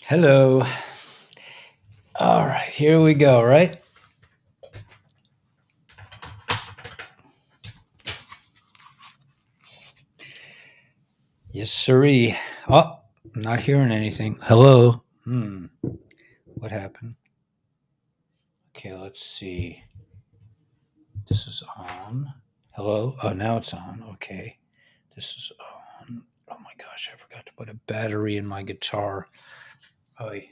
Hello. All right, here we go, right? Yes, sirree. Oh, I'm not hearing anything. Hello. What happened? Okay, let's see. This is on. Hello. Oh, now it's on. Okay. This is on. Oh my gosh, I forgot to put a battery in my guitar. Oh, okay,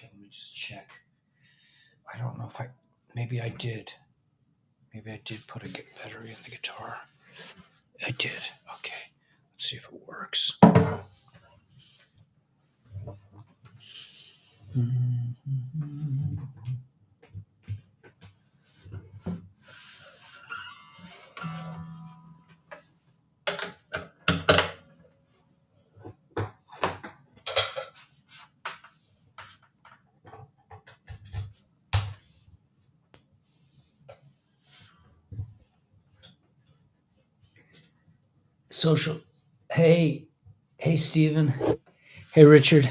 let me just check. I don't know if maybe I did. Maybe I did put a battery in the guitar. I did. Okay. Let's see if it works. Social. Hey, Stephen. Hey, Richard.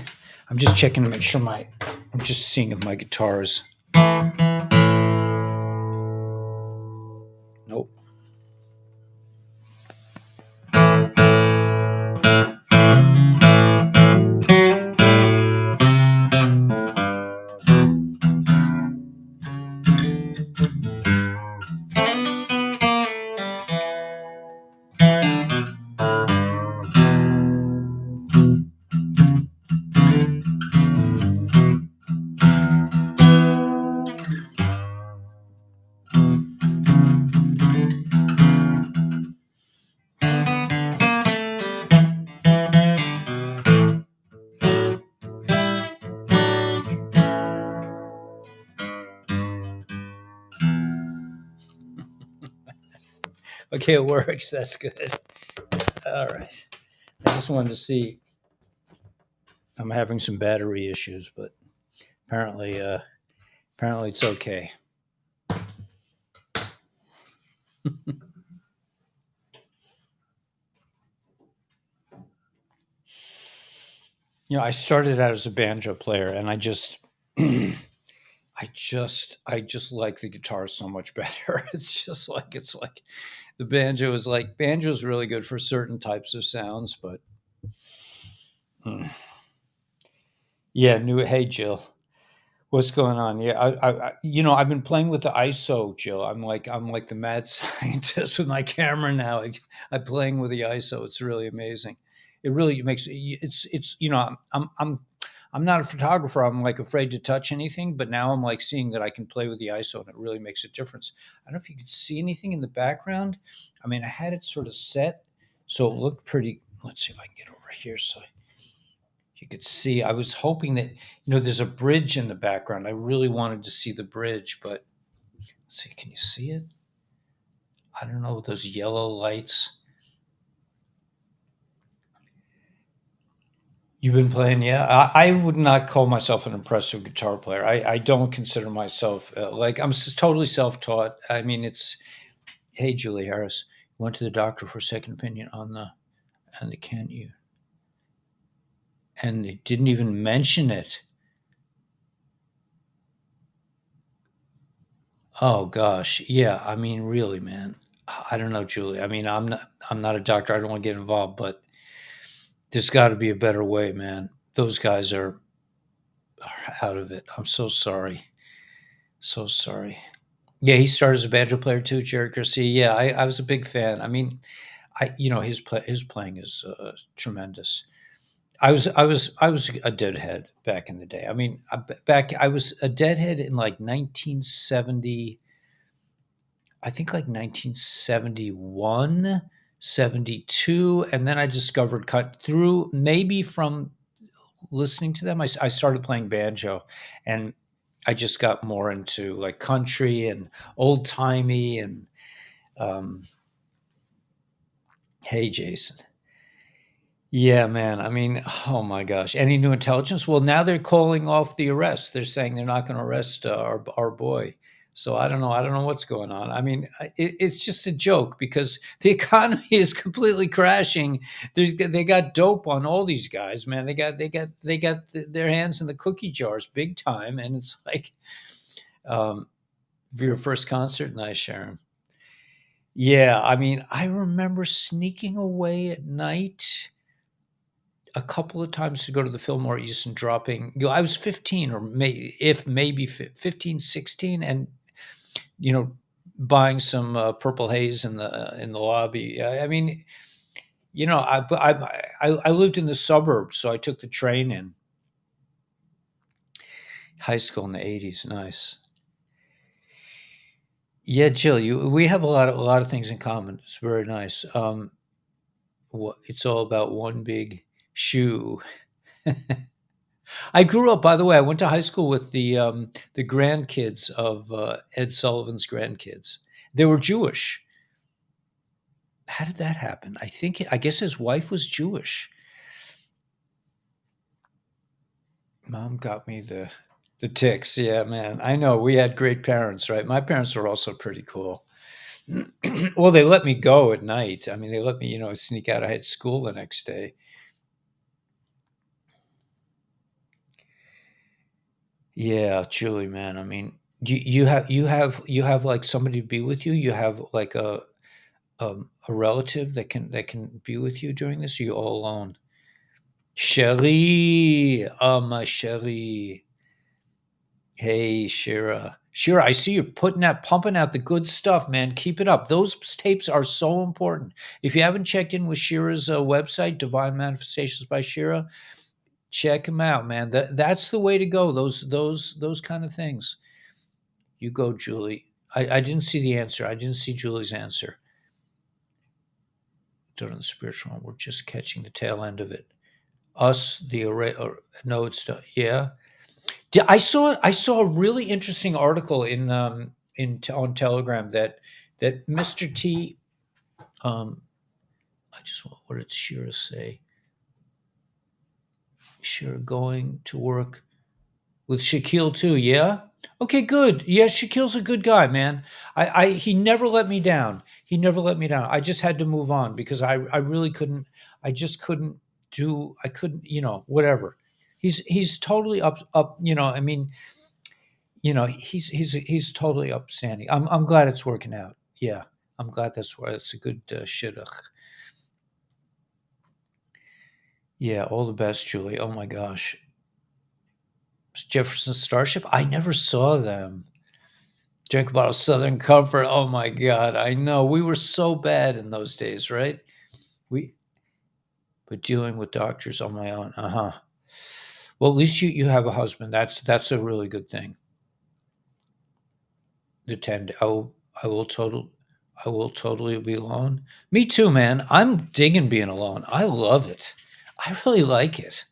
I'm just checking to make sure I'm just seeing if my guitar's. Nope. Okay, it works. That's good. All right. I just wanted to see. I'm having some battery issues, but apparently, it's okay. I started out as a banjo player, and I just, I just like the guitar so much better. It's like the banjo is really good for certain types of sounds, but mm. Yeah, hey Jill, what's going on? Yeah, I've been playing with the ISO, Jill. I'm like the mad scientist with my camera now. I'm playing with the ISO. It's really amazing. It really makes it's I'm not a photographer. I'm like afraid to touch anything, but now I'm like seeing that I can play with the ISO, and it really makes a difference. I don't know if you could see anything in the background. I mean, I had it sort of set, so it looked pretty. Let's see if I can get over here so you could see. I was hoping that there's a bridge in the background. I really wanted to see the bridge, but let's see. Can you see it? I don't know, those yellow lights. You've been playing, yeah. I would not call myself an impressive guitar player. I don't consider myself like I'm totally self-taught. I mean, it's hey, Julie Harris went to the doctor for a second opinion on the can't you, and they didn't even mention it. Oh gosh, yeah. I mean, really, man. I don't know, Julie. I mean, I'm not a doctor. I don't want to get involved, but there's got to be a better way, man. Those guys are out of it. I'm so sorry. So sorry. Yeah, he started as a banjo player too, Jerry Garcia. Yeah, I was a big fan. I mean, his playing is tremendous. I was a deadhead back in the day. I mean, I was a deadhead in like 1970. I think like 1971, 72, and then I discovered cut through maybe from listening to them. I started playing banjo, and I just got more into like country and old timey and um, hey, Jason. Yeah, man. I mean, oh my gosh. Any new intelligence? Well, now they're calling off the arrest. They're saying they're not going to arrest our boy. So I don't know. I don't know what's going on. I mean, it's just a joke because the economy is completely crashing. They got dope on all these guys, man. They got their hands in the cookie jars big time, and it's like, um, for your first concert, nice, Sharon. Yeah, I mean, I remember sneaking away at night a couple of times to go to the Fillmore East and dropping. I was 15 or maybe 15, 16, and you know, buying some Purple Haze in the lobby. I mean, I lived in the suburbs, so I took the train in high school in the '80s. Nice. Yeah, Jill, we have a lot of things in common. It's very nice. It's all about one big shoe. I grew up, by the way. I went to high school with the grandkids of Ed Sullivan's grandkids. They were Jewish. How did that happen? I guess his wife was Jewish. Mom got me the ticks. Yeah, man. I know we had great parents, right? My parents were also pretty cool. Well, they let me go at night. I mean, they let me, sneak out. I had school the next day. Yeah, Julie, man. I mean, you have like somebody to be with you. You have like a relative that can be with you during this. Or you all alone? Cherie, oh my Cherie. Hey, Shira. Shira, I see you're pumping out the good stuff, man. Keep it up. Those tapes are so important. If you haven't checked in with Shira's website, Divine Manifestations by Shira, check him out, man. That's the way to go. Those kind of things. You go, Julie. I didn't see the answer. I didn't see Julie's answer. During the spiritual one, we're just catching the tail end of it. Us, the array. No, it's not. Yeah. I saw a really interesting article on Telegram that Mr. T. I just what did Shira say? Shira going to work with Shakil too. Yeah. Okay. Good. Yeah. Shakil's a good guy, man. He never let me down. He never let me down. I just had to move on because I really couldn't. I just couldn't do. I couldn't. Whatever. He's totally up. I mean, he's totally upstanding. I'm glad it's working out. Yeah, I'm glad that's why it's a good shidduch. Yeah, all the best, Julie. Oh my gosh, Jefferson Starship. I never saw them. Drink about a Southern Comfort. Oh my God, I know we were so bad in those days, right? We but dealing with doctors on my own. Uh huh. Well, at least you have a husband. That's a really good thing. The 10. I will totally be alone. Me too, man. I'm digging being alone. I love it. I really like it.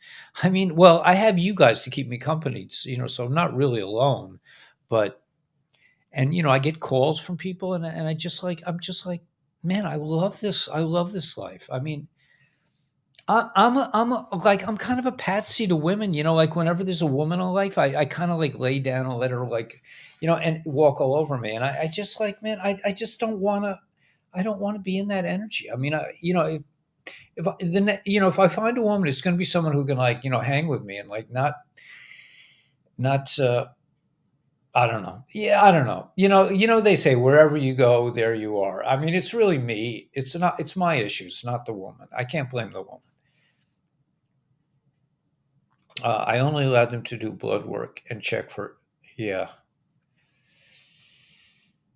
I mean, well, I have you guys to keep me company, so I'm not really alone. But and I get calls from people, and I'm just like, man, I love this. I love this life. I mean, I'm kind of a patsy to women, like whenever there's a woman in life, I kind of like lay down and let her like, and walk all over me. And I just like, man, I just I don't want to be in that energy. I mean, if I find a woman, it's going to be someone who can like, hang with me and like not, I don't know. Yeah, I don't know. They say wherever you go, there you are. I mean, it's really me. It's my issues, not the woman. I can't blame the woman. I only allowed them to do blood work and check for. Yeah.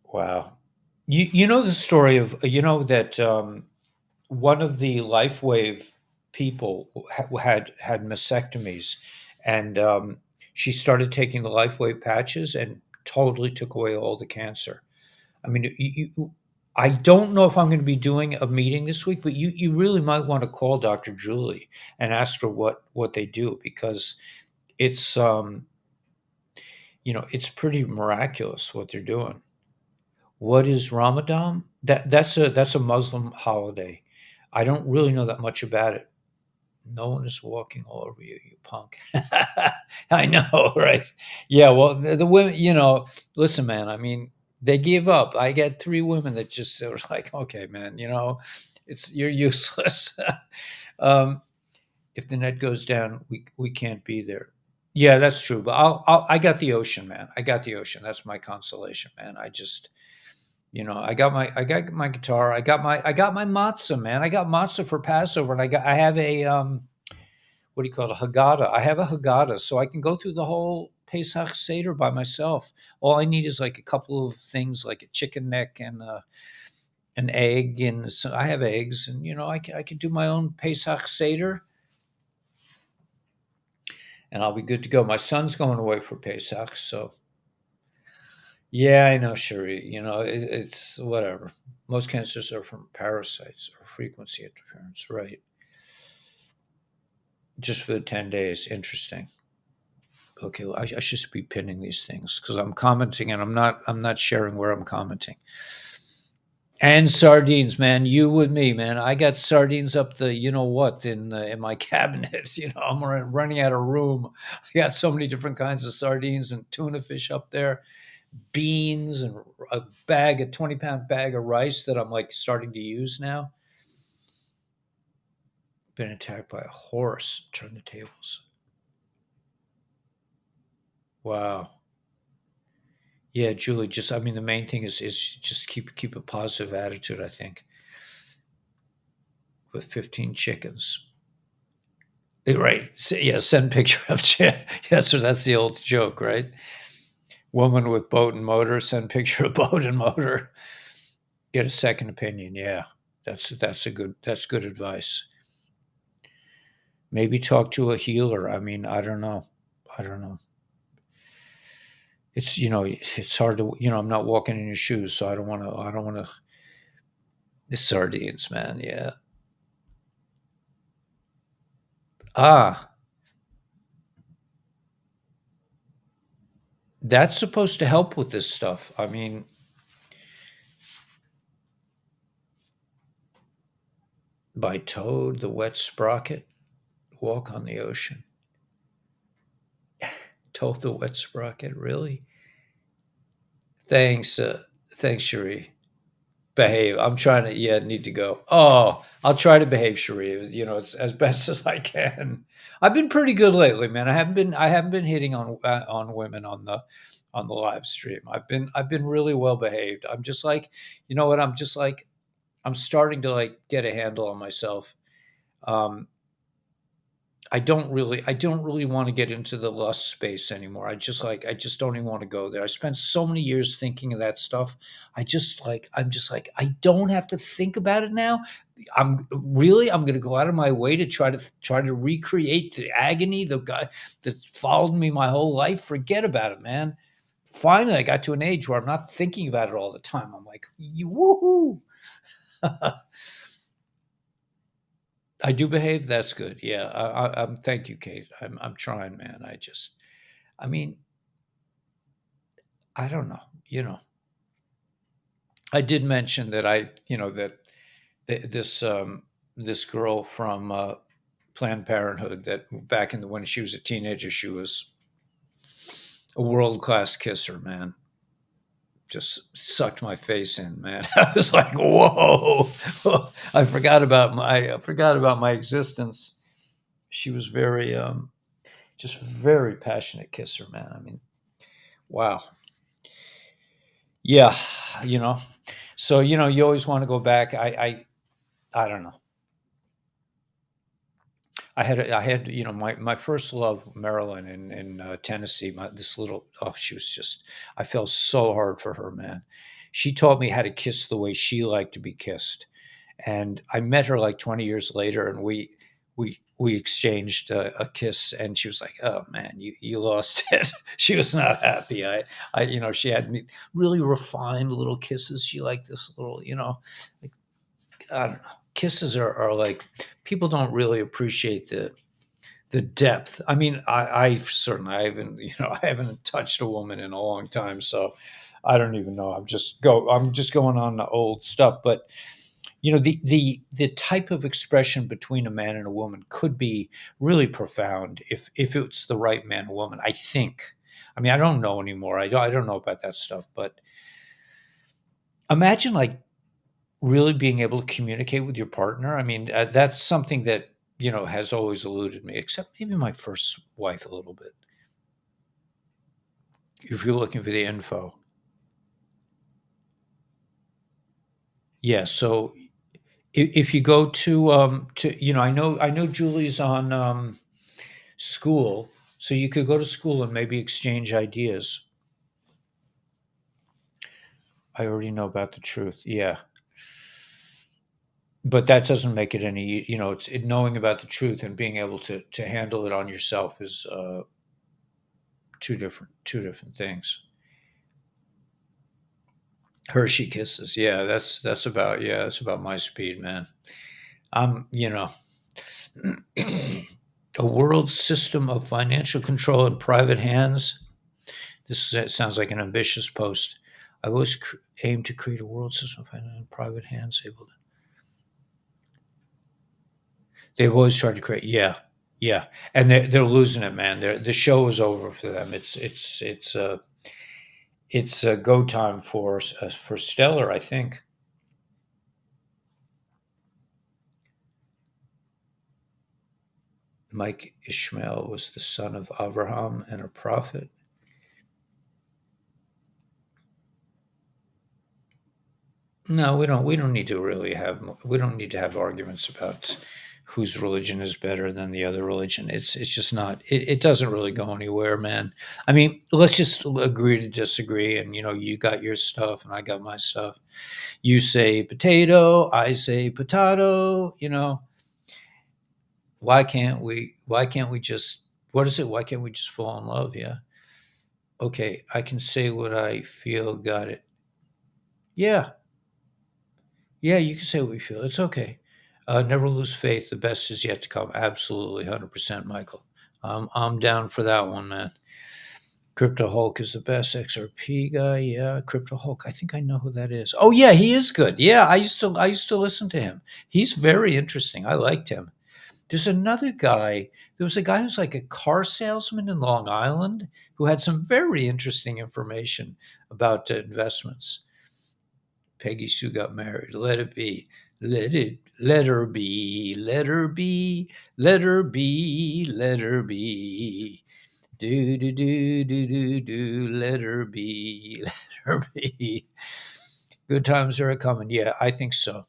Wow. You know the story of that one of the LifeWave people had mastectomies, and she started taking the LifeWave patches and totally took away all the cancer. I mean, I don't know if I'm going to be doing a meeting this week, but you really might want to call Dr. Julie and ask her what they do, because it's it's pretty miraculous what they're doing. What is Ramadan? That's a Muslim holiday. I don't really know that much about it. No one is walking all over you, you punk. I know, right? Yeah, well, the women, listen, man, I mean, they give up. I get 3 women that just sort of like, okay, man, you're useless. um, if the net goes down, we can't be there. Yeah, that's true. But I got the ocean, man. I got the ocean. That's my consolation, man. I got my guitar. I got my matzah, man. I got matzah for Passover, and I have a what do you call it? A Haggadah. I have a Haggadah, so I can go through the whole Pesach Seder by myself. All I need is like a couple of things, like a chicken neck and an egg, and so I have eggs, and I can do my own Pesach Seder, and I'll be good to go. My son's going away for Pesach, so yeah, I know, Sherry. It's whatever. Most cancers are from parasites or frequency interference, right? Just for the 10 days. Interesting. Okay, well, I should be pinning these things because I'm commenting and I'm not sharing where I'm commenting. And sardines, man. You with me, man. I got sardines up the what in my cabinet. I'm running out of room. I got so many different kinds of sardines and tuna fish up there, beans and a 20-pound bag of rice that I'm like starting to use now. Been attacked by a horse. Turn the tables. Wow. Yeah, Julie, the main thing is just keep a positive attitude, I think. With 15 chickens. Right. Yeah, send picture of yeah, so that's the old joke, right? Woman with boat and motor, send picture of boat and motor. Get a second opinion. Yeah. That's good advice. Maybe talk to a healer. I mean, I don't know. It's hard to, I'm not walking in your shoes, so I don't want to. The sardines, man. Yeah. Ah, that's supposed to help with this stuff. I mean, by Toad, the wet sprocket, walk on the ocean. Toad, the wet sprocket, really? Thanks, Cherie. Behave. I'm trying to. Yeah, need to go. Oh, I'll try to behave, Cherie. It's as best as I can. I've been pretty good lately, man. I haven't been hitting on women on the live stream. I've been really well behaved. I'm just like, you know what? I'm just like, I'm starting to like get a handle on myself. Um, I don't really want to get into the lust space anymore. I just don't even want to go there. I spent so many years thinking of that stuff. I'm just like I don't have to think about it now. I'm going to go out of my way to try to recreate the agony, the guy that followed me my whole life. Forget about it, man. Finally, I got to an age where I'm not thinking about it all the time. I'm like, woohoo. I do behave. That's good. Yeah. I'm. Thank you, Kate. I'm trying, man. I mean, I don't know. I did mention that this girl from Planned Parenthood that back when she was a teenager, she was a world class kisser, man. Just sucked my face in, man. I was like, whoa! I forgot about my existence. She was just very passionate kisser, man. I mean, wow. Yeah, you know. So you always want to go back. I don't know. I had my first love, Marilyn in Tennessee. This little she was just. I fell so hard for her, man. She taught me how to kiss the way she liked to be kissed, and I met her like 20 years later, and we exchanged a kiss, and she was like, "Oh man, you lost it." She was not happy. She had me really refined little kisses. She liked this little, like, I don't know. Kisses are like people don't really appreciate the depth. I mean, I certainly I haven't I haven't touched a woman in a long time, so I don't even know. I'm just going on the old stuff, but the type of expression between a man and a woman could be really profound if it's the right man or woman, I think. I mean, I don't know anymore. I don't know about that stuff, but imagine like really being able to communicate with your partner. I mean, that's something that has always eluded me, except maybe my first wife a little bit. If you're looking for the info, yeah. So if you go to I know Julie's on school, so you could go to school and maybe exchange ideas. I already know about the truth. Yeah. But that doesn't make it any, knowing about the truth and being able to handle it on yourself is two different things. Hershey Kisses. Yeah, that's about my speed, man. I'm, a world system of financial control in private hands. Sounds like an ambitious post. I always aim to create a world system of finance in private hands. They've always tried to create. Yeah, yeah, and they're losing it, man. The show is over for them. It's a go time for Stellar, I think. Mike Ishmael was the son of Abraham and a prophet. No, we don't need to really have arguments about whose religion is better than the other religion. It's just not. It doesn't really go anywhere, man. I mean, let's just agree to disagree, and you got your stuff, and I got my stuff. You say potato, I say potato. Why can't we? Why can't we just? What is it? Why can't we just fall in love? Yeah. Okay, I can say what I feel. Got it. Yeah. Yeah, you can say what you feel. It's okay. Never lose faith. The best is yet to come. Absolutely, 100%, Michael. I'm down for that one, man. Crypto Hulk is the best XRP guy. Yeah, Crypto Hulk. I think I know who that is. Oh yeah, he is good. Yeah, I used to listen to him. He's very interesting. I liked him. There's another guy. There was a guy who's like a car salesman in Long Island who had some very interesting information about investments. Peggy Sue got married. Let it be. Let her be. Let her be. Let her be. Let her be. Do do do do do do. Let her be. Let her be. Good times are coming. Yeah, I think so.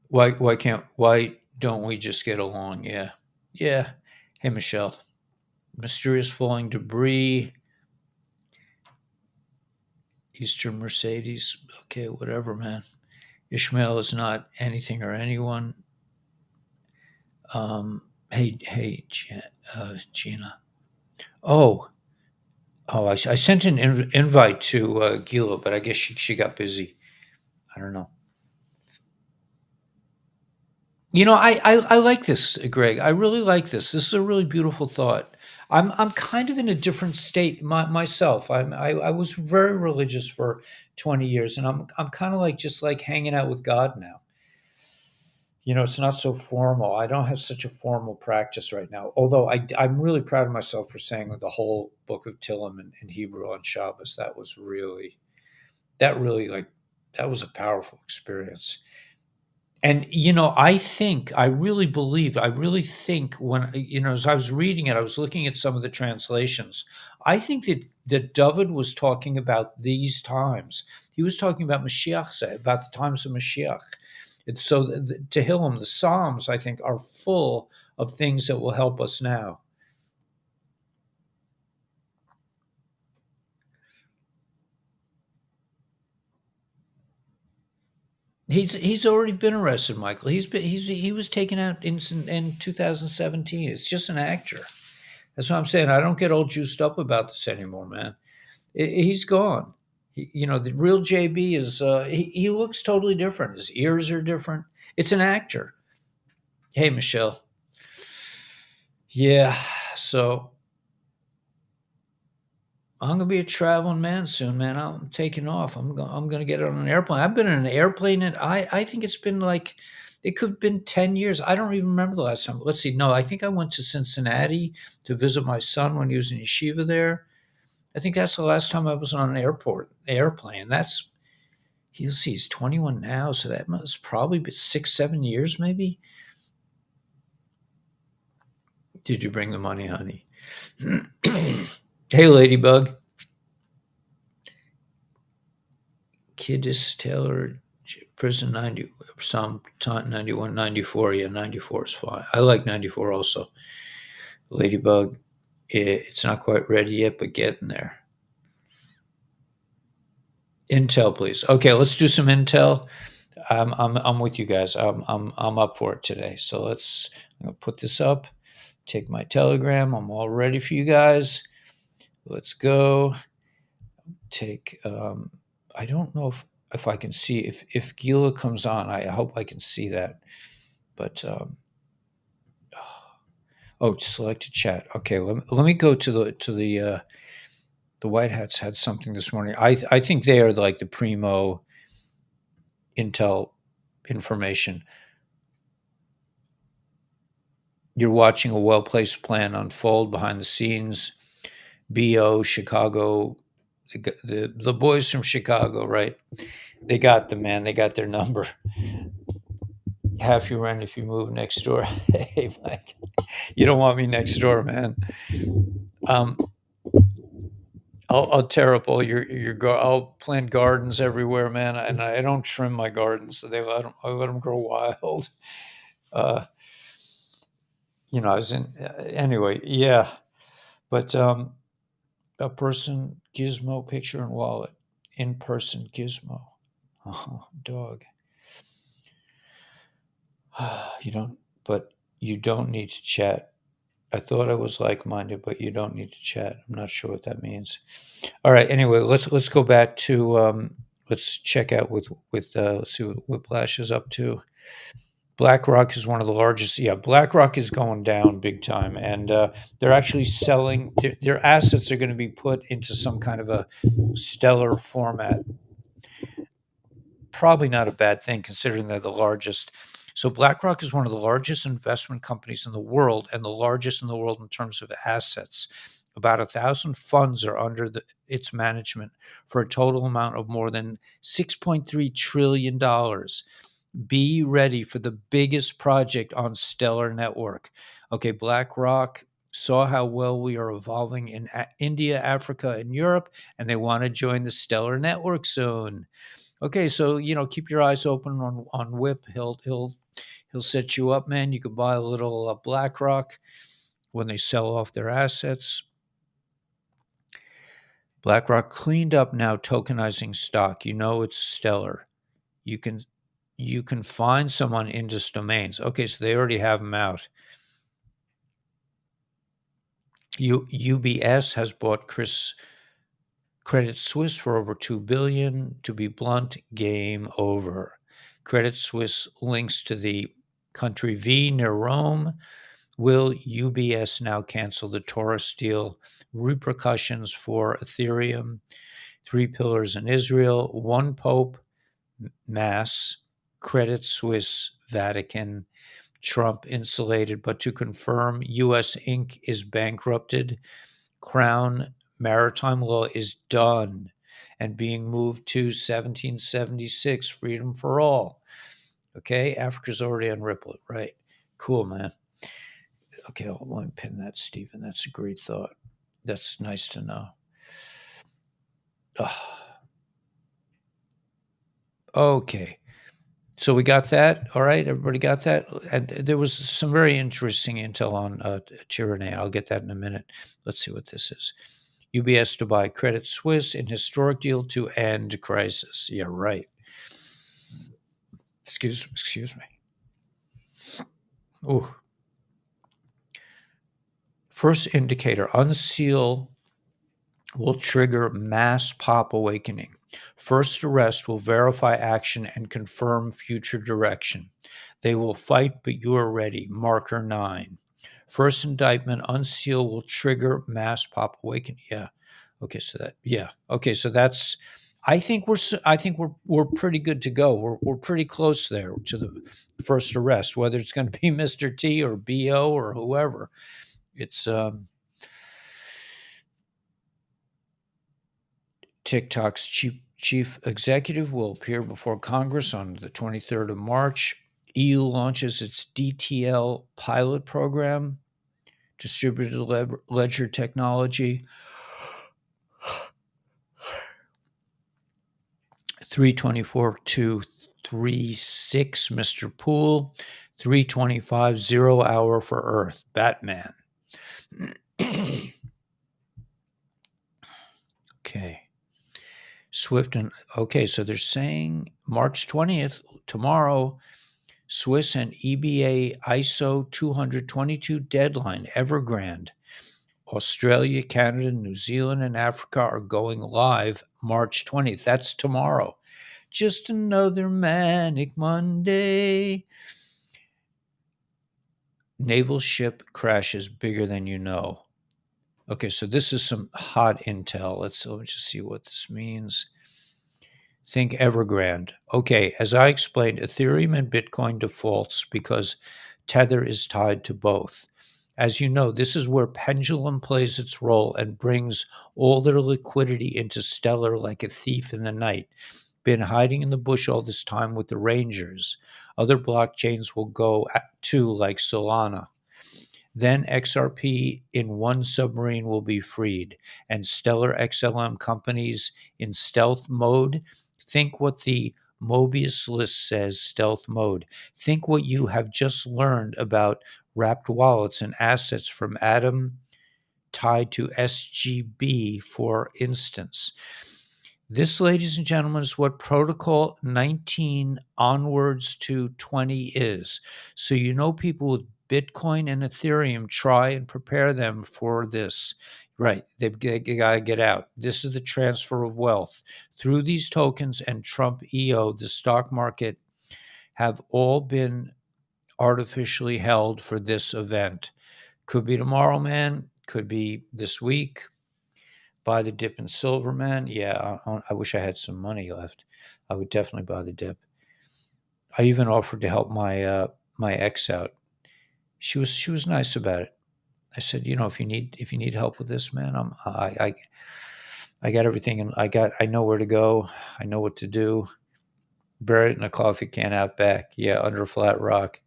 Why don't we just get along? Yeah. Yeah. Hey Michelle. Mysterious falling debris. Eastern Mercedes. Okay, whatever, man. Ishmael is not anything or anyone. Hey, Gina. Oh, I sent an invite to Gila, but I guess she got busy. I don't know. I like this, Greg. I really like this. This is a really beautiful thought. I'm kind of in a different state myself. I was very religious for 20 years, and I'm kind of like just like hanging out with God now. It's not so formal. I don't have such a formal practice right now. Although I'm really proud of myself for saying the whole book of Tillim in Hebrew on Shabbos. That really that was a powerful experience. And I really think when as I was reading it, I was looking at some of the translations. I think that David was talking about these times. He was talking about Mashiach, about the times of Mashiach. And so the Tehillim, the Psalms, I think, are full of things that will help us now. He's already been arrested, Michael. He was taken out in 2017. It's just an actor. That's what I'm saying. I don't get all juiced up about this anymore, man. He's gone. The real JB is he looks totally different. His ears are different. It's an actor. Hey, Michelle. Yeah. So I'm gonna be a traveling man soon, man. I'm taking off. I'm gonna get on an airplane. I've been in an airplane, and I think it's been like it could have been 10 years. I don't even remember the last time. Let's see. No, I think I went to Cincinnati to visit my son when he was in yeshiva there. I think that's the last time I was on an airplane. That's you'll see, he's 21 now, so that must probably be 6, 7 years, maybe. Did you bring the money, honey? Hey, Ladybug. Kiddis Taylor, Prison 90, some time 91, 94. Yeah, 94 is fine. I like 94 also. Ladybug, it's not quite ready yet, but getting there. Intel, please. Okay, let's do some Intel. I'm with you guys. I'm up for it today. So I'm gonna put this up. Take my Telegram. I'm all ready for you guys. Let's go. Take. I don't know if I can see if Gila comes on. I hope I can see that. But select a chat. Okay, let me go to the White Hats had something this morning. I think they are like the primo Intel information. You're watching a well-placed plan unfold behind the scenes. BO Chicago, the boys from Chicago, right? They got the man. They got their number. Half your rent if you move next door. Hey, Mike, you don't want me next door, man. I'll tear up all your I'll plant gardens everywhere, man, and I don't trim my gardens. So I let them grow wild. Uh, I was in anyway. Yeah, but a person gizmo picture and wallet in person gizmo. Dog. You don't need to chat. I thought I was like-minded, but you don't need to chat. I'm not sure what that means. All right. Anyway, let's go back to let's check out with let's see what Whiplash is up to. BlackRock is one of the largest. Yeah, BlackRock is going down big time, and they're actually selling. Their assets are going to be put into some kind of a stellar format. Probably not a bad thing considering they're the largest. So BlackRock is one of the largest investment companies in the world and the largest in the world in terms of assets. About 1,000 funds are under its management for a total amount of more than $6.3 trillion. Be ready for the biggest project on Stellar Network. Okay, BlackRock saw how well we are evolving in India, Africa, and Europe, and they want to join the Stellar Network soon. Okay, so keep your eyes open on Whip. He'll set you up, man. You could buy a little BlackRock when they sell off their assets. BlackRock cleaned up now, tokenizing stock. It's Stellar. You can find some on Indus Domains. Okay, so they already have them out. UBS has bought Credit Suisse for over $2 billion. To be blunt, game over. Credit Suisse links to the country V near Rome. Will UBS now cancel the Taurus deal? Repercussions for Ethereum. 3 pillars in Israel. 1 Pope. Mass. Credit Suisse. Vatican. Trump insulated, but to confirm, U.S. Inc. is bankrupted. Crown maritime law is done and being moved to 1776, freedom for all. Okay, Africa's already unrippled, right? Cool, man. Okay, I'll let me pin that, Stephen. That's a great thought. That's nice to know. Okay. So we got that. All right, everybody got that. And there was some very interesting intel on tyranny. I'll get that in a minute. Let's see what this is. UBS to buy Credit Suisse in historic deal to end crisis. Yeah, right. Excuse me. Ooh. First indicator: unseal will trigger mass pop awakening. First arrest will verify action and confirm future direction. They will fight, but you are ready. Marker 9. First indictment, unseal will trigger mass pop awakening. Yeah. Okay, so that yeah. Okay, so that's. I think we're pretty good to go. We're pretty close there to the first arrest, whether it's going to be Mr. T or BO or whoever. It's TikTok's chief executive will appear before Congress on the 23rd of March. EU launches its DTL pilot program, distributed ledger technology. 324-236, Mr. Poole. 325, 0 hour for Earth, Batman. Okay. Swift and okay, so they're saying March 20th, tomorrow, Swiss and EBA ISO 222 deadline, Evergrande. Australia, Canada, New Zealand, and Africa are going live March 20th. That's tomorrow. Just another Manic Monday. Naval ship crashes bigger than you know. Okay, so this is some hot intel. Let me just see what this means. Think Evergrande. Okay, as I explained, Ethereum and Bitcoin defaults because Tether is tied to both. As you know, this is where Pendulum plays its role and brings all their liquidity into Stellar like a thief in the night. Been hiding in the bush all this time with the Rangers. Other blockchains will go too, like Solana. Then XRP in one submarine will be freed, and Stellar XLM companies in stealth mode. Think what the Mobius list says, stealth mode. Think what you have just learned about wrapped wallets and assets from Atom tied to SGB, for instance. This, ladies and gentlemen, is what Protocol 19 onwards to 20 is. So you know people with Bitcoin and Ethereum try and prepare them for this. Right, they got to get out. This is the transfer of wealth. Through these tokens and Trump EO, the stock market have all been artificially held for this event. Could be tomorrow, man. Could be this week. Buy the dip in silver, man. Yeah, I wish I had some money left. I would definitely buy the dip. I even offered to help my ex out. She was nice about it. I said, if you need help with this, man, I got everything, and I know where to go. I know what to do. Bury it in a coffee can out back. Yeah, under a flat rock.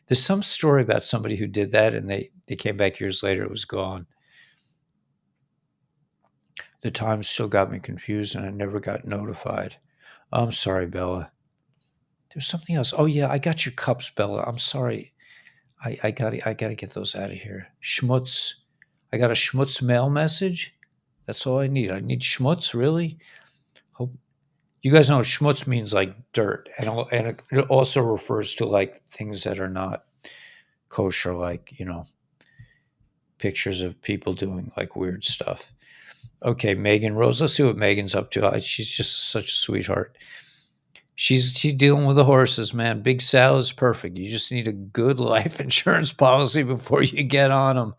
There's some story about somebody who did that, and they came back years later. It was gone. The time still got me confused, and I never got notified. I'm sorry, Bella. There's something else. Oh yeah, I got your cups, Bella. I'm sorry. I gotta get those out of here. Schmutz. I got a schmutz mail message. That's all I need. I need schmutz, really? Hope you guys know what schmutz means, like dirt, and it also refers to like things that are not kosher, like pictures of people doing like weird stuff. Okay, Megan Rose. Let's see what Megan's up to. She's just such a sweetheart. She's dealing with the horses, man. Big Sal is perfect. You just need a good life insurance policy before you get on them.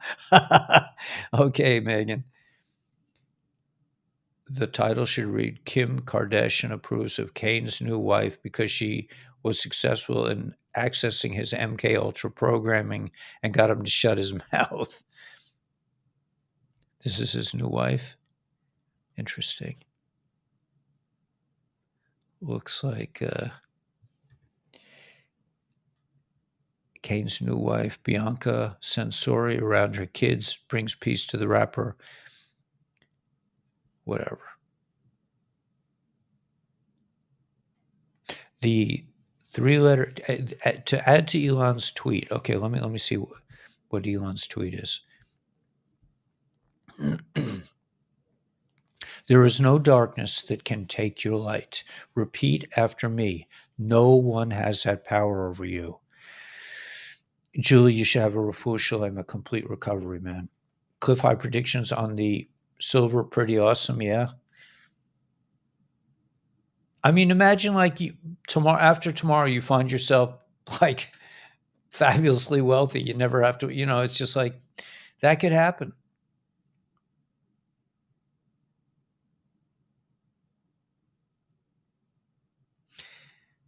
Okay, Megan. The title should read, Kim Kardashian approves of Kane's new wife because she was successful in accessing his MK Ultra programming and got him to shut his mouth. This is his new wife. Interesting. Looks like Kane's new wife, Bianca Sensori, around her kids, brings peace to the rapper. Whatever. The three-letter to add to Elon's tweet. Okay, let me see what Elon's tweet is. There is no darkness that can take your light. Repeat after me. No one has that power over you. Julie, you should have a refuah shalem, a complete recovery, man. Cliff High predictions on the silver, pretty awesome, yeah. I mean, imagine like after tomorrow, you find yourself like fabulously wealthy. You never have to, it's just like that could happen.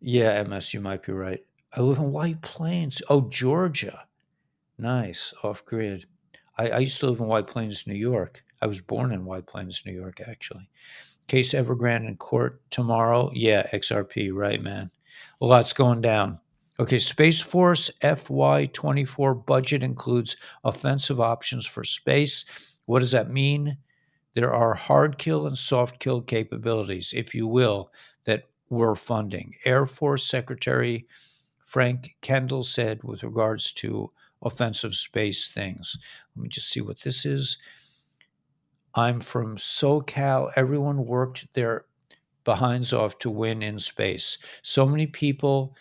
Yeah, MS, you might be right. I live in White Plains. Oh, Georgia. Nice. Off grid. I used to live in White Plains, New York. I was born in White Plains, New York, actually. Case Evergrande in court tomorrow. Yeah, XRP, right, man. A lot's going down. Okay, Space Force FY24 budget includes offensive options for space. What does that mean? There are hard kill and soft kill capabilities, if you will, that we're funding. Air Force Secretary Frank Kendall said with regards to offensive space things. Let me just see what this is. I'm from SoCal. Everyone worked their behinds off to win in space. So many people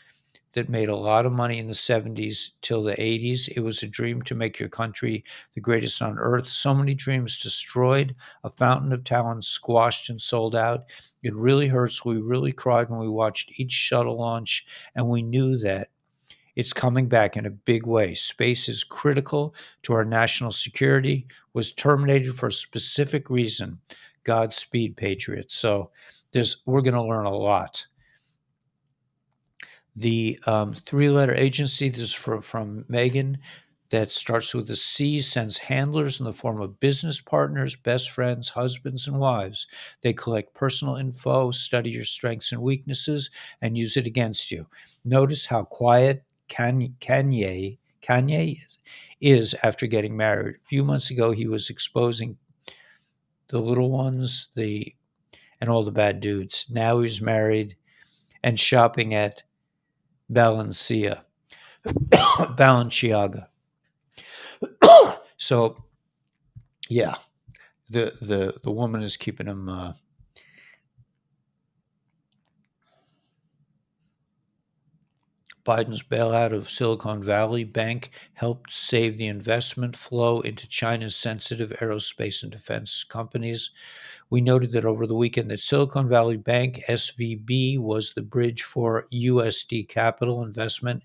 that made a lot of money in the 70s till the 80s. It was a dream to make your country the greatest on earth. So many dreams destroyed, a fountain of talent squashed and sold out. It really hurts. We really cried when we watched each shuttle launch, and we knew that it's coming back in a big way. Space is critical to our national security, was terminated for a specific reason. Godspeed, Patriots. So we're going to learn a lot. The three-letter agency, this is from Megan, that starts with a C, sends handlers in the form of business partners, best friends, husbands, and wives. They collect personal info, study your strengths and weaknesses, and use it against you. Notice how quiet Kanye is after getting married. A few months ago, he was exposing the little ones, and all the bad dudes. Now he's married and shopping at Balenciaga. Balenciaga. So yeah, the woman is keeping him. Biden's bailout of Silicon Valley Bank helped save the investment flow into China's sensitive aerospace and defense companies. We noted that over the weekend that Silicon Valley Bank, SVB, was the bridge for USD capital investment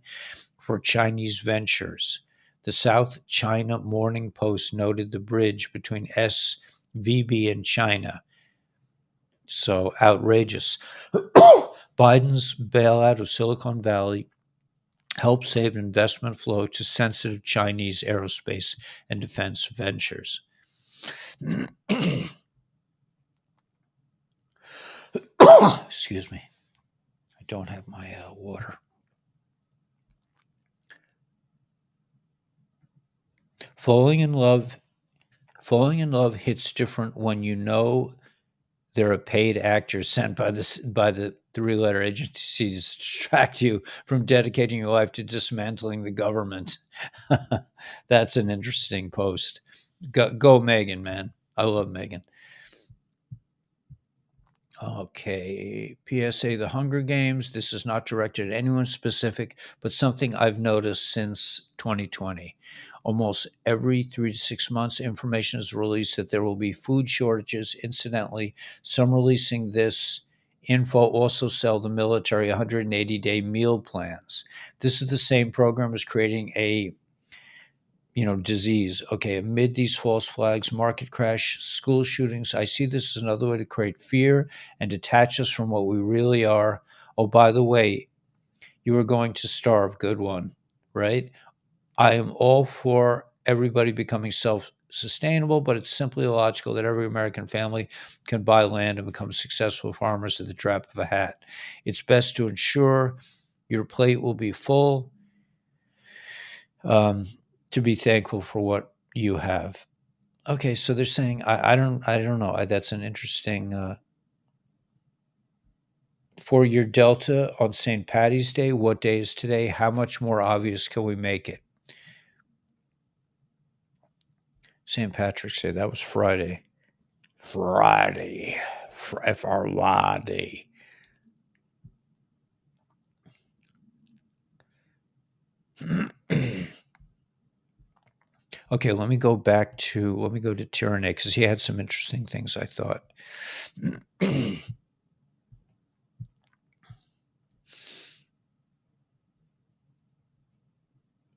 for Chinese ventures. The South China Morning Post noted the bridge between SVB and China. So outrageous. Biden's bailout of Silicon Valley helped save investment flow to sensitive Chinese aerospace and defense ventures. Excuse me. I don't have my water. Falling in love hits different when you know they're a paid actor sent by the three-letter agency to distract you from dedicating your life to dismantling the government. That's an interesting post. Go Megan, man. I love Megan. Okay, PSA, The Hunger Games. This is not directed at anyone specific, but something I've noticed since 2020. Almost every 3 to 6 months, information is released that there will be food shortages. Incidentally, some releasing this info also sell the military 180-day meal plans. This is the same program as creating a disease. Okay, amid these false flags, market crash, school shootings, I see this as another way to create fear and detach us from what we really are. Oh, by the way, you are going to starve, good one, right? I am all for everybody becoming self-sustainable, but it's simply illogical that every American family can buy land and become successful farmers at the drop of a hat. It's best to ensure your plate will be full, to be thankful for what you have. Okay, so they're saying I don't know. That's an interesting. For your Delta on St. Patty's Day, what day is today? How much more obvious can we make it? St. Patrick's Day, that was Friday. Friday. Okay, let me go to Tyranny because he had some interesting things, I thought.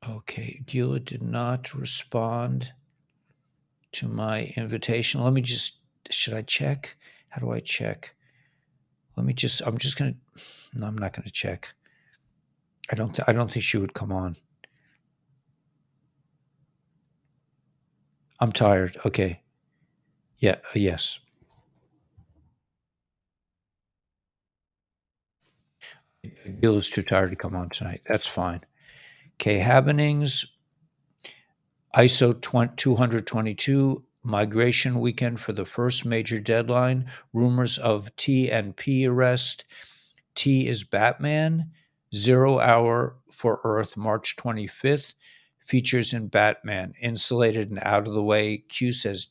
Okay, Gila did not respond to my invitation. Should I check? How do I check? Let me just. I'm just gonna. No, I'm not gonna check. I don't think she would come on. I'm tired. Okay. Yeah. Yes. Bill is too tired to come on tonight. That's fine. Okay. Happenings. ISO 222 migration weekend for the first major deadline. Rumors of T and P arrest. T is Batman. 0 Hour for Earth, March 25th. Features in Batman. Insulated and out of the way. Q says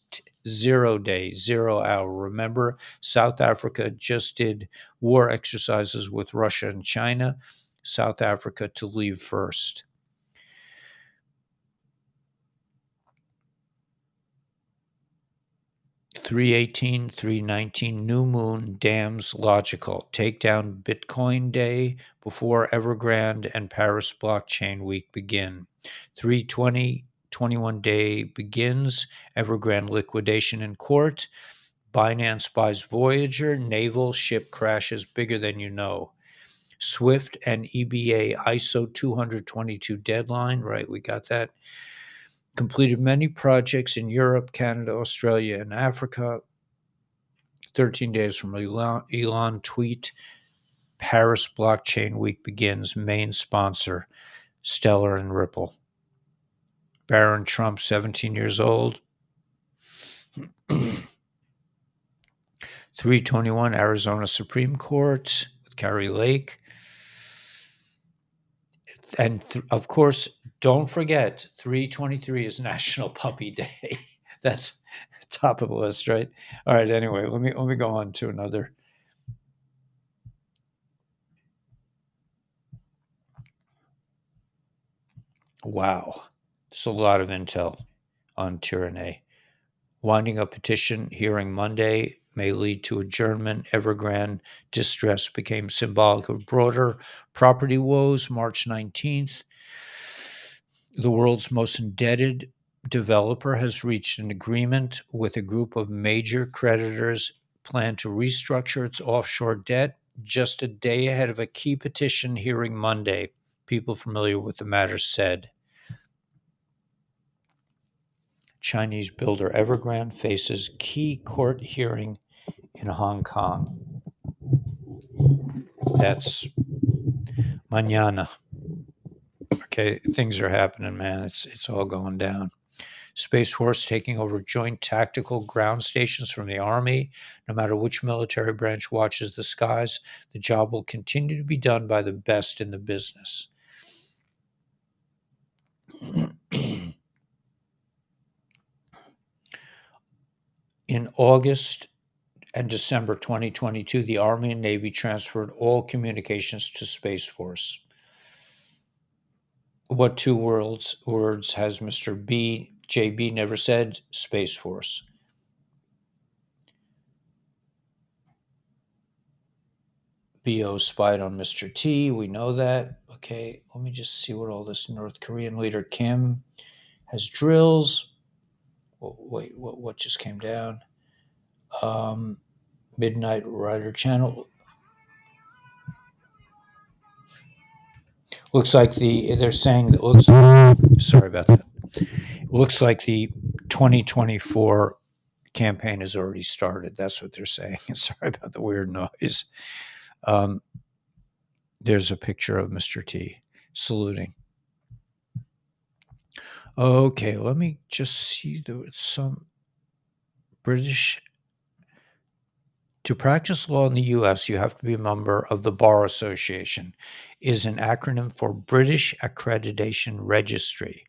0 day, 0 hour. Remember, South Africa just did war exercises with Russia and China. South Africa to leave first. 318, 319, new moon dams logical. Take down Bitcoin day before Evergrande and Paris blockchain week begin. 320, 21 day begins. Evergrande liquidation in court. Binance buys Voyager. Naval ship crashes bigger than you know. Swift and EBA ISO 222 deadline, right? We got that. Completed many projects in Europe, Canada, Australia, and Africa. 13 days from Elon tweet. Paris Blockchain Week begins. Main sponsor, Stellar and Ripple. Barron Trump, 17 years old. 321 Arizona Supreme Court with Carrie Lake. And of course, don't forget, 323 is National Puppy Day. That's top of the list, right? All right. Anyway, let me go on to another. Wow, there's a lot of intel on tyranny. Winding up petition hearing Monday may lead to adjournment. Evergrande distress became symbolic of broader property woes. March 19th. The world's most indebted developer has reached an agreement with a group of major creditors, plan to restructure its offshore debt just a day ahead of a key petition hearing Monday. People familiar with the matter said. Chinese builder Evergrande faces key court hearing in Hong Kong. That's mañana. Okay, things are happening, man. It's all going down. Space Force taking over joint tactical ground stations from the Army. No matter which military branch watches the skies, the job will continue to be done by the best in the business. In August and December 2022, the Army and Navy transferred all communications to Space Force. What two words has Mr. JB never said? Space Force. BO spied on Mr. T. We know that. Okay, let me just see what all this North Korean leader Kim has drills. Wait, what just came down? Midnight Rider Channel. Looks like they're saying that looks. Sorry about that. Looks like the 2024 campaign has already started. That's what they're saying. Sorry about the weird noise. There's a picture of Mr. T saluting. Okay, let me just see some British. To practice law in the U.S., you have to be a member of the Bar Association, is an acronym for British Accreditation Registry.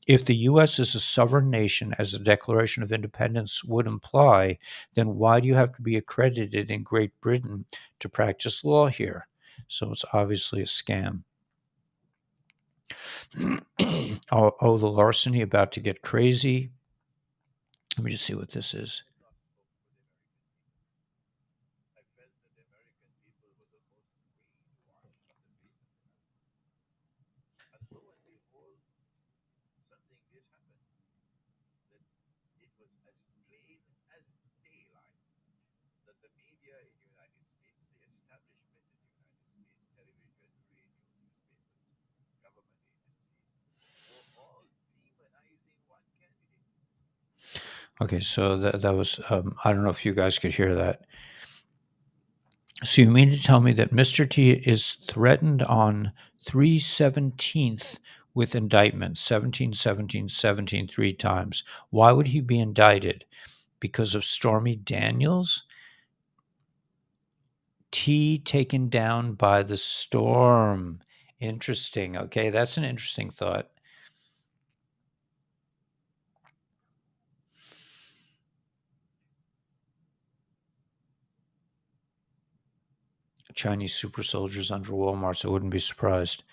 If the U.S. is a sovereign nation, as the Declaration of Independence would imply, then why do you have to be accredited in Great Britain to practice law here? So it's obviously a scam. Oh, the larceny about to get crazy. Let me just see what this is. Okay, so that was, I don't know if you guys could hear that. So you mean to tell me that Mr. T is threatened on 3/17th with indictment, 17, 17, 17 three times. Why would he be indicted? Because of Stormy Daniels? T taken down by the storm. Interesting. Okay, that's an interesting thought. Chinese super soldiers under Walmart, I wouldn't be surprised.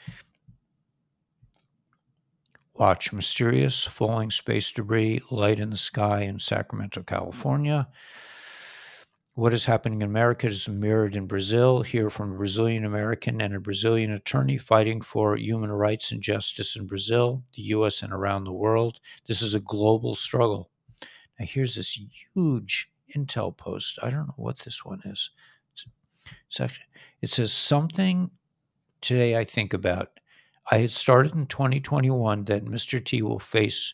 Watch mysterious falling space debris, light in the sky in Sacramento, California. What is happening in America is mirrored in Brazil. Hear from a Brazilian American and a Brazilian attorney fighting for human rights and justice in Brazil, the US, and around the world. This is a global struggle. Now, here's this huge Intel post. I don't know what this one is. It's actually, it says something today I think about. I had started in 2021 that Mr. T will face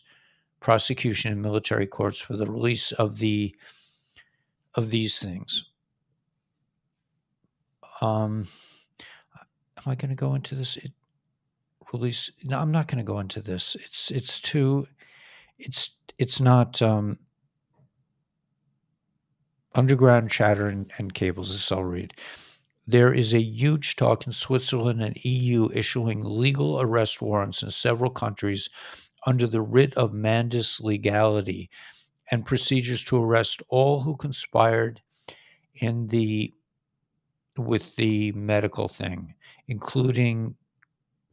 prosecution in military courts for the release of these things. Am I going to go into this? Release? No, I'm not going to go into this. It's not underground chatter and cables. This I'll read. There is a huge talk in Switzerland and EU issuing legal arrest warrants in several countries under the writ of mandis legality and procedures to arrest all who conspired with the medical thing, including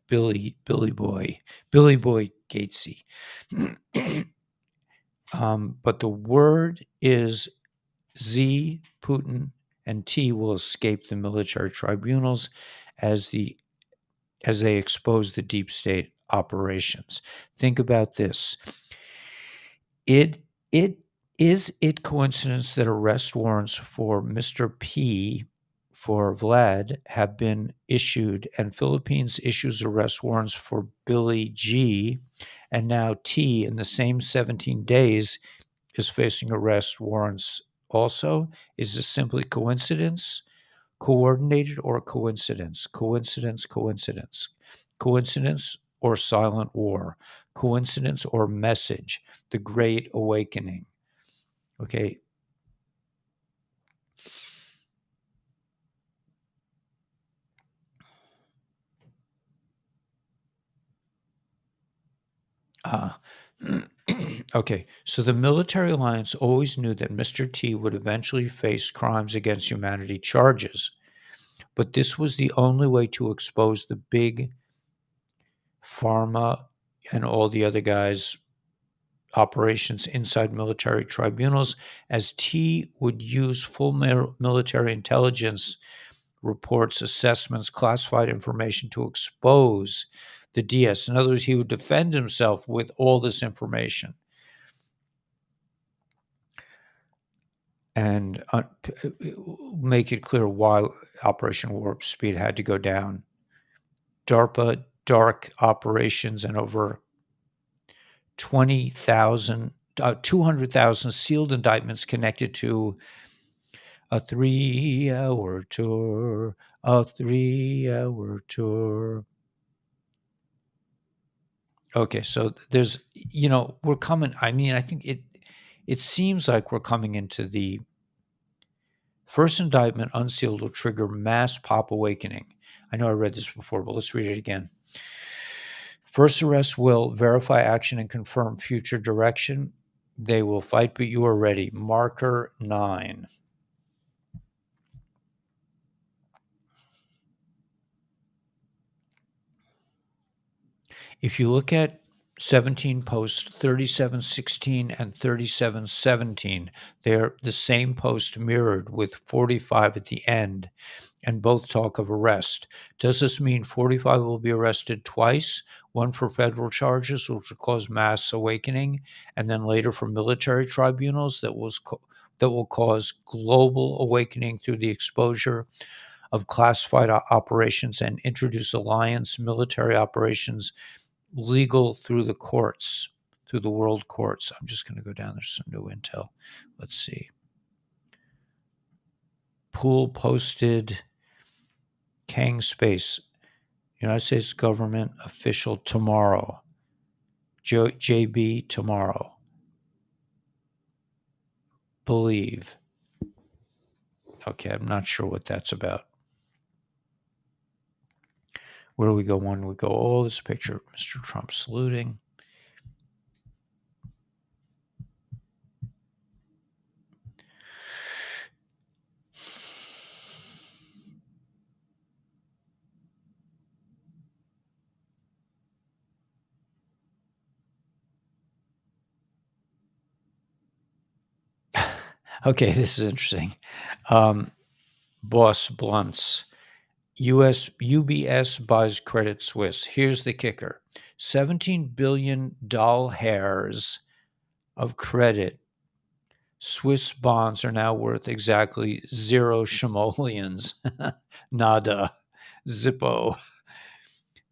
Billy Boy Gatesy. But the word is Z, Putin, and T will escape the military tribunals as they expose the deep state operations. Think about this. It is it coincidence that arrest warrants for Mr. P for Vlad have been issued, and Philippines issues arrest warrants for Billy G, and now T in the same 17 days is facing arrest warrants also? Is this simply coincidence, coordinated, or coincidence? Coincidence, coincidence. Coincidence or silent war. Coincidence or message. The Great Awakening. Okay. Okay, so the military alliance always knew that Mr. T would eventually face crimes against humanity charges, but this was the only way to expose the big pharma and all the other guys' operations inside military tribunals, as T would use full military intelligence reports, assessments, classified information to expose the DS. In other words, he would defend himself with all this information. And make it clear why Operation Warp Speed had to go down. DARPA dark operations and over 200,000 sealed indictments connected to a 3-hour tour, a 3-hour tour. Okay, so there's, we're coming. I mean, I think it seems like we're coming into the first indictment unsealed will trigger mass pop awakening. I know I read this before, but let's read it again. First arrest will verify action and confirm future direction. They will fight, but you are ready. Marker 9. If you look at 17 posts, 3716 and 3717, they're the same post mirrored with 45 at the end, and both talk of arrest. Does this mean 45 will be arrested twice, one for federal charges, which will cause mass awakening, and then later for military tribunals that will cause global awakening through the exposure of classified operations and introduce alliance military operations legal through the courts? through the world courts. I'm just going to go down. There's some new intel. Let's see. Pool posted Kang Space, United States government official tomorrow. JB tomorrow. Believe. Okay, I'm not sure what that's about. Where do we go? One, we go, oh, this picture of Mr. Trump saluting. Okay, this is interesting. Boss blunts. UBS buys Credit Suisse. Here's the kicker. 17 billion doll hairs of credit. Swiss bonds are now worth exactly 0 simoleons. Nada. Zippo.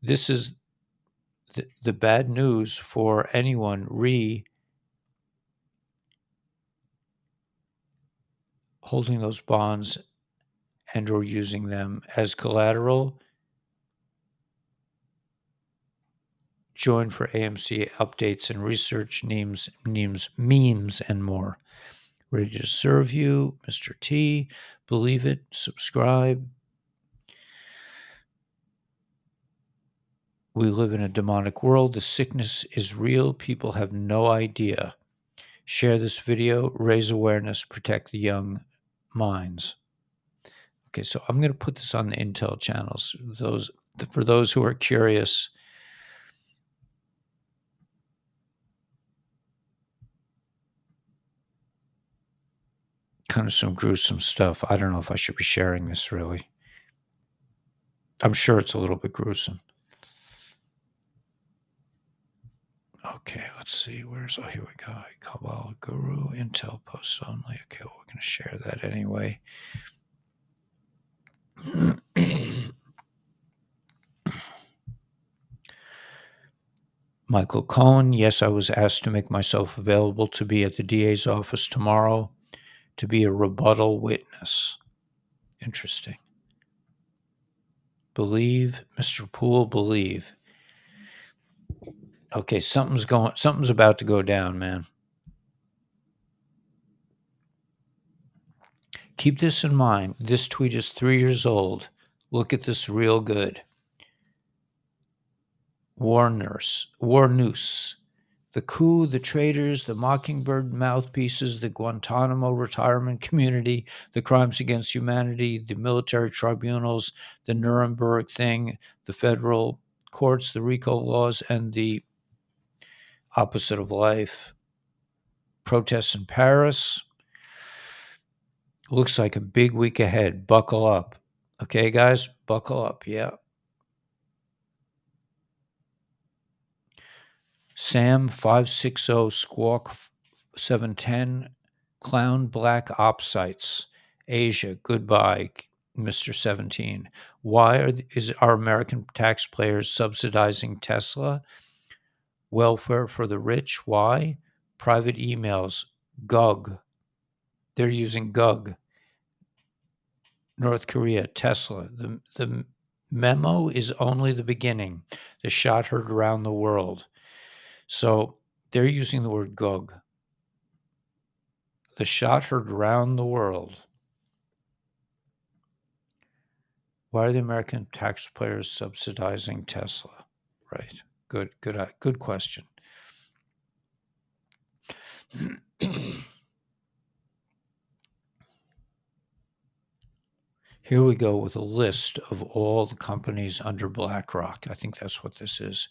This is the bad news for anyone holding those bonds and or using them as collateral. Join for AMC updates and research, memes, and more. Ready to serve you, Mr. T. Believe it. Subscribe. We live in a demonic world. The sickness is real. People have no idea. Share this video. Raise awareness. Protect the young minds. Okay, so I'm going to put this on the Intel channels. For those who are curious. Kind of some gruesome stuff. I don't know if I should be sharing this, really. I'm sure it's a little bit gruesome. Okay, let's see. Here we go. Kabbalahguru, Intel posts only. Okay, well, we're going to share that anyway. Michael Cohen, yes, I was asked to make myself available to be at the DA's office tomorrow to be a rebuttal witness. Interesting. Believe, Mr. Poole, believe. Okay, something's about to go down, man. Keep this in mind. This tweet is 3 years old. Look at this real good. War Noose. The coup, the traitors, the Mockingbird mouthpieces, the Guantanamo retirement community, the crimes against humanity, the military tribunals, the Nuremberg thing, the federal courts, the RICO laws, and the opposite of life. Protests in Paris. Looks like a big week ahead. Buckle up. Okay, guys, buckle up. Yeah. Sam 560 Squawk 710 Clown Black Ops Sites Asia. Goodbye, Mr. 17. Why are American taxpayers subsidizing Tesla? Welfare for the rich. Why? Private emails. GUG. They're using GUG. North Korea. Tesla. The memo is only the beginning. The shot heard around the world. So they're using the word GUG. The shot heard around the world. Why are the American taxpayers subsidizing Tesla? Right. Good question. Here we go with a list of all the companies under BlackRock. I think that's what this is.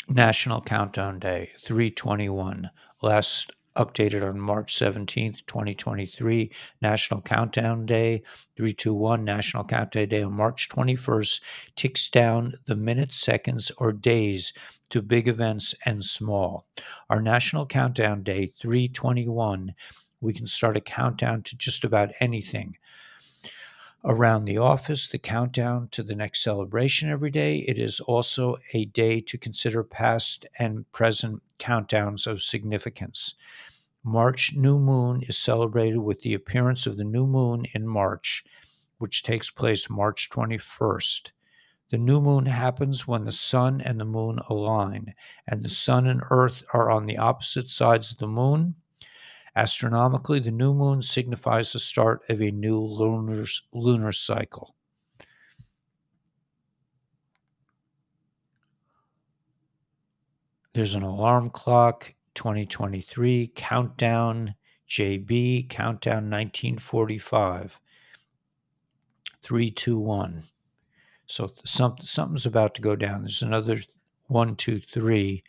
National Countdown Day, 3/21. Last updated on March 17th, 2023, National Countdown Day. 321 National Countdown Day on March 21st ticks down the minutes, seconds, or days to big events and small. Our National Countdown Day, 321, we can start a countdown to just about anything. Around the office, the countdown to the next celebration every day. It is also a day to consider past and present countdowns of significance. March new moon is celebrated with the appearance of the new moon in March, which takes place March 21st. The new moon happens when the sun and the moon align, and the sun and earth are on the opposite sides of the moon. Astronomically, the new moon signifies the start of a new lunar cycle. There's an alarm clock, 2023, countdown, JB, countdown 1945, 321. So something's about to go down. There's another 123.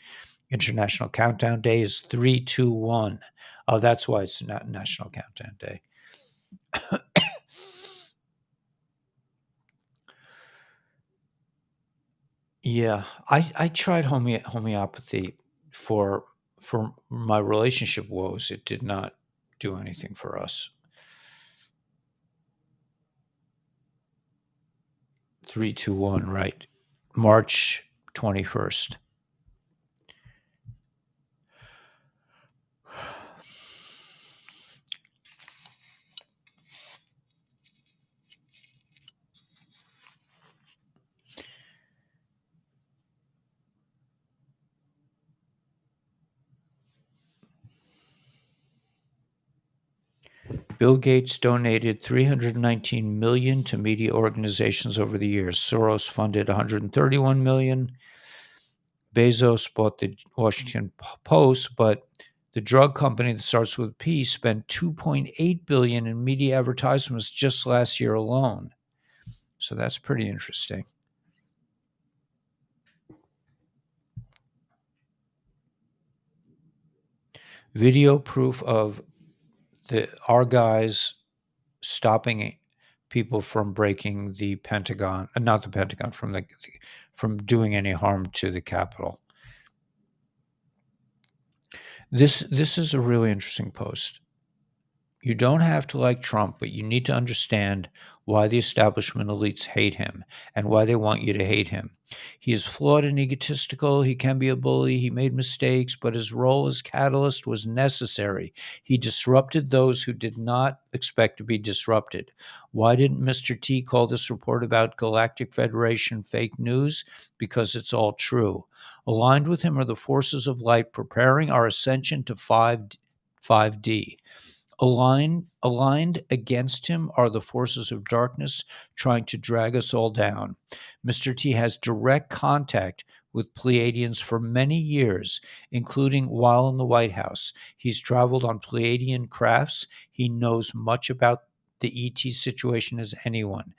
International Countdown Day is 321. Oh, that's why it's not National Countdown Day. Yeah, I tried homeopathy for my relationship woes. It did not do anything for us. 321, right. March 21st. Bill Gates donated $319 million to media organizations over the years. Soros funded $131 million. Bezos bought the Washington Post, but the drug company that starts with P spent $2.8 billion in media advertisements just last year alone. So that's pretty interesting. Video proof of our guys stopping people from breaking the Pentagon, not the Pentagon, from doing any harm to the Capitol. This is a really interesting post. You don't have to like Trump, but you need to understand why the establishment elites hate him and why they want you to hate him. He is flawed and egotistical. He can be a bully. He made mistakes, but his role as catalyst was necessary. He disrupted those who did not expect to be disrupted. Why didn't Mr. T call this report about Galactic Federation fake news? Because it's all true. Aligned with him are the forces of light preparing our ascension to 5D. Aligned against him are the forces of darkness trying to drag us all down. Mr. T has direct contact with Pleiadians for many years, including while in the White House. He's traveled on Pleiadian crafts. He knows much about the ET situation as anyone.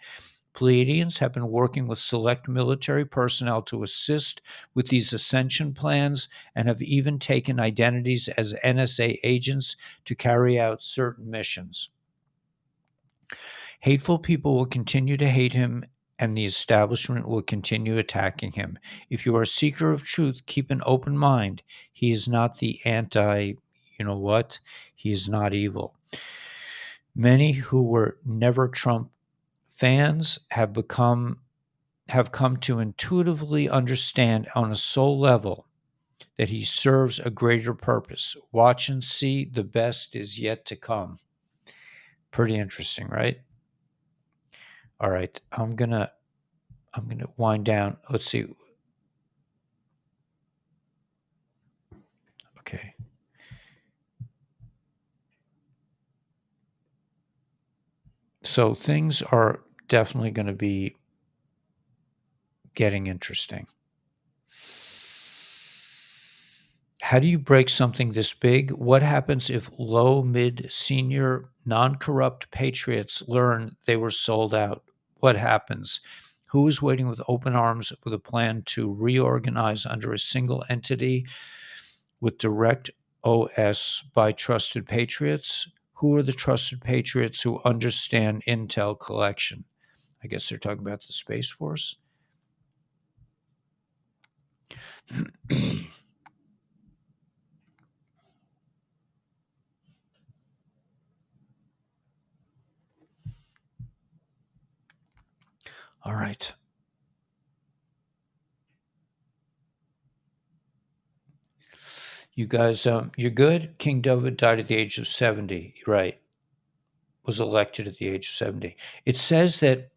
Pleiadians have been working with select military personnel to assist with these ascension plans and have even taken identities as NSA agents to carry out certain missions. Hateful people will continue to hate him, and the establishment will continue attacking him. If you are a seeker of truth, keep an open mind. He is not the you-know-what? He is not evil. Many who were never Trump fans have come to intuitively understand on a soul level that he serves a greater purpose. Watch and see, the best is yet to come. Pretty interesting, right? All right, I'm gonna wind down. Let's see. Okay. So things are definitely going to be getting interesting. How do you break something this big? What happens if low, mid, senior, non-corrupt patriots learn they were sold out? What happens? Who is waiting with open arms with a plan to reorganize under a single entity with direct OS by Trusted Patriots. Who are the Trusted Patriots who understand Intel collection? I guess they're talking about the Space Force. All right. You guys, you're good? King David died at the age of 70, right? Was elected at the age of 70. It says that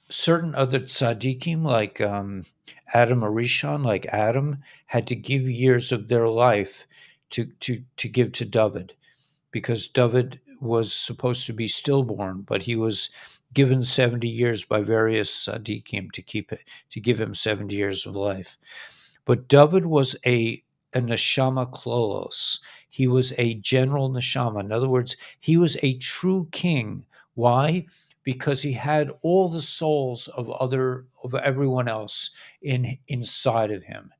certain other tzaddikim, like Adam Arishon, like Adam, had to give years of their life to give to David, because David was supposed to be stillborn, but he was given 70 years by various tzaddikim to give him 70 years of life. But David was a neshama klolos. He was a general neshama. In other words, he was a true king. Why? Because he had all the souls of everyone else inside of him.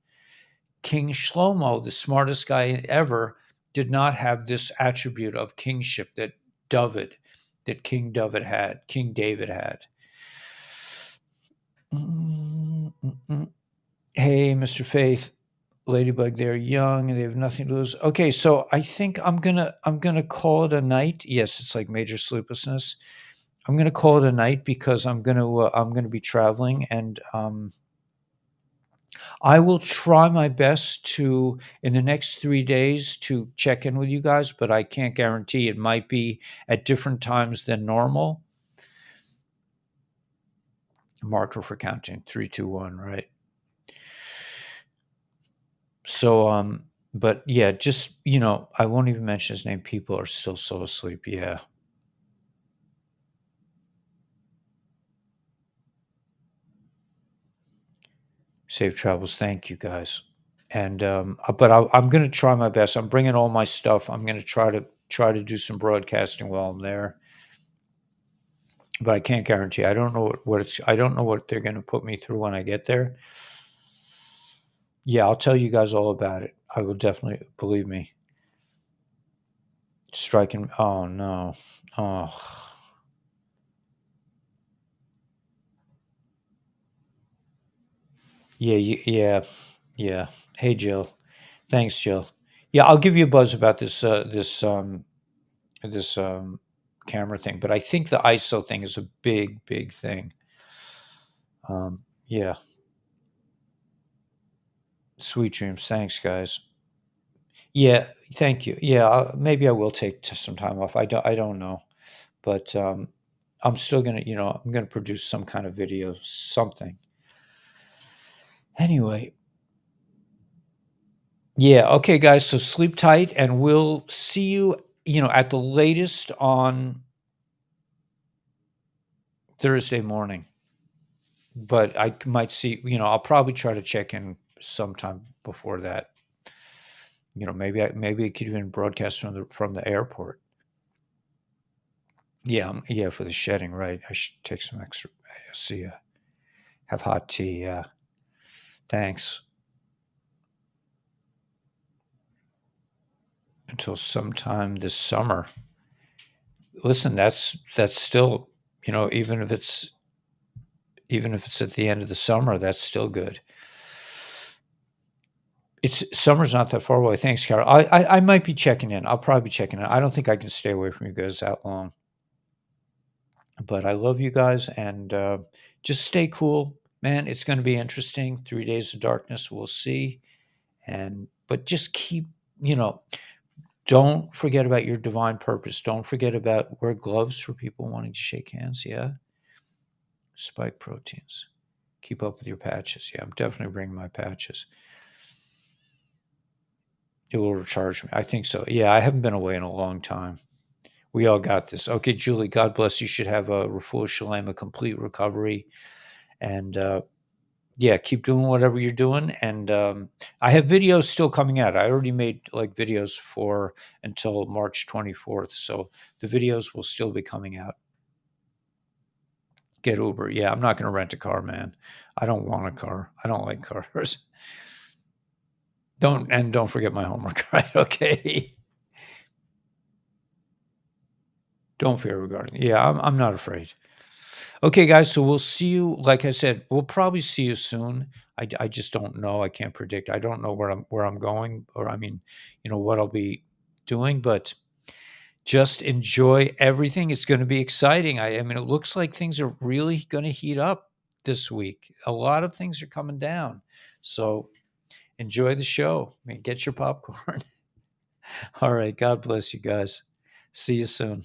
King Shlomo, the smartest guy ever, did not have this attribute of kingship that King David had. Hey, Mr. Faith, Ladybug, they're young and they have nothing to lose. Okay, so I think I'm gonna call it a night. Yes, it's like major sleeplessness. I'm gonna call it a night because I'm gonna be traveling, and I will try my best to, in the next 3 days, to check in with you guys, but I can't guarantee. It might be at different times than normal. Marker for counting 3, 2, 1, right? So, but yeah, just, I won't even mention his name. People are still so asleep. Yeah. Safe travels. Thank you guys. And, but I'm going to try my best. I'm bringing all my stuff. I'm going to try to do some broadcasting while I'm there, but I can't guarantee. I don't know I don't know what they're going to put me through when I get there. Yeah, I'll tell you guys all about it. I will definitely, believe me. Striking. Oh no. Oh. Yeah. Hey, Jill. Thanks, Jill. Yeah, I'll give you a buzz about this camera thing, but I think the ISO thing is a big thing. Yeah. Sweet dreams. Thanks, guys. Yeah, thank you. Yeah, maybe I will take some time off. I don't know, but I'm still gonna, I'm gonna produce some kind of video, something. Anyway, yeah. Okay, guys. So sleep tight, and we'll see you, at the latest on Thursday morning. But I might see, I'll probably try to check in sometime before that. Maybe I could even broadcast from the airport. Yeah, yeah, for the shedding, right? I should take some extra. See ya. Have hot tea. Yeah. Thanks. Until sometime this summer. Listen, that's still, even if it's at the end of the summer, that's still good. Summer's not that far away. Thanks, Carol. I might be checking in. I'll probably be checking in. I don't think I can stay away from you guys that long. But I love you guys, and just stay cool, man. It's going to be interesting. 3 days of darkness. We'll see. But just keep, don't forget about your divine purpose. Don't forget about wear gloves for people wanting to shake hands. Yeah. Spike proteins. Keep up with your patches. Yeah, I'm definitely bringing my patches. It will recharge me. I think so. Yeah, I haven't been away in a long time. We all got this. Okay, Julie, God bless. You should have a refuah shalem, a complete recovery. And yeah, keep doing whatever you're doing. And I have videos still coming out. I already made like videos for until March 24th. So the videos will still be coming out. Get Uber. Yeah, I'm not going to rent a car, man. I don't want a car. I don't like cars. Don't forget my homework, right? Okay. Don't fear regarding. Yeah, I'm not afraid. Okay, guys. So we'll see you. Like I said, we'll probably see you soon. I just don't know. I can't predict. I don't know where I'm going, or I mean, what I'll be doing. But just enjoy everything. It's going to be exciting. I mean, it looks like things are really going to heat up this week. A lot of things are coming down. So enjoy the show. I mean, get your popcorn. All right. God bless you guys. See you soon.